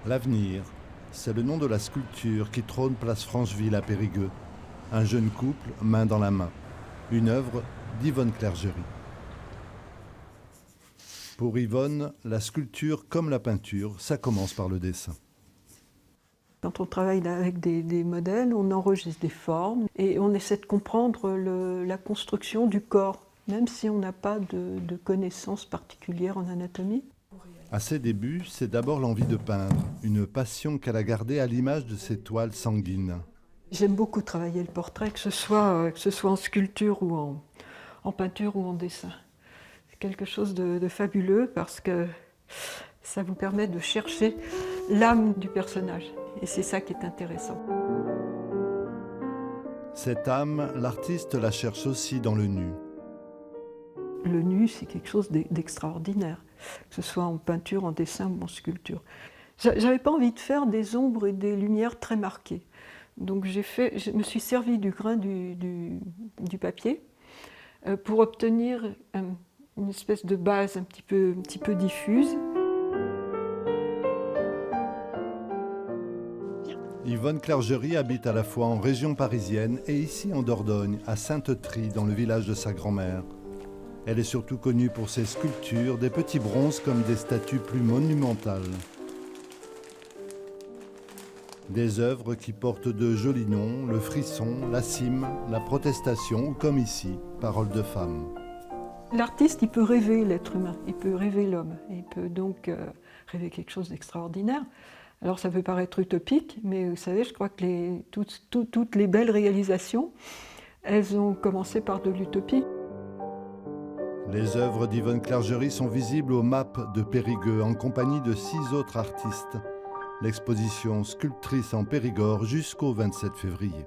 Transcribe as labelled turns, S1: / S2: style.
S1: L'avenir, c'est le nom de la sculpture qui trône place Francheville à Périgueux. Un jeune couple, main dans la main. Une œuvre d'Yvonne Clergerie. Pour Yvonne, la sculpture comme la peinture, ça commence par le dessin.
S2: Quand on travaille avec des modèles, on enregistre des formes et on essaie de comprendre la construction du corps, même si on n'a pas de connaissances particulières en anatomie.
S1: À ses débuts, c'est d'abord l'envie de peindre, une passion qu'elle a gardée à l'image de ses toiles sanguines.
S2: J'aime beaucoup travailler le portrait, que ce soit en sculpture ou en peinture ou en dessin. C'est quelque chose de fabuleux parce que ça vous permet de chercher l'âme du personnage. Et c'est ça qui est intéressant.
S1: Cette âme, l'artiste la cherche aussi dans le nu.
S2: Le nu, c'est quelque chose d'extraordinaire, que ce soit en peinture, en dessin ou en sculpture. J'avais pas envie de faire des ombres et des lumières très marquées. Donc je me suis servi du grain du papier pour obtenir une espèce de base un petit peu diffuse.
S1: Yvonne Clergerie habite à la fois en région parisienne et ici en Dordogne, à Sainte-Trie, dans le village de sa grand-mère. Elle est surtout connue pour ses sculptures, des petits bronzes comme des statues plus monumentales. Des œuvres qui portent de jolis noms, le frisson, la cime, la protestation ou comme ici, Paroles de femme.
S2: L'artiste, il peut rêver l'être humain, il peut rêver l'homme, il peut donc rêver quelque chose d'extraordinaire. Alors ça peut paraître utopique, mais vous savez, je crois que toutes les belles réalisations, elles ont commencé par de l'utopie.
S1: Les œuvres d'Yvonne Clergerie sont visibles au MAP de Périgueux en compagnie de 6 autres artistes. L'exposition Sculptrice en Périgord jusqu'au 27 février.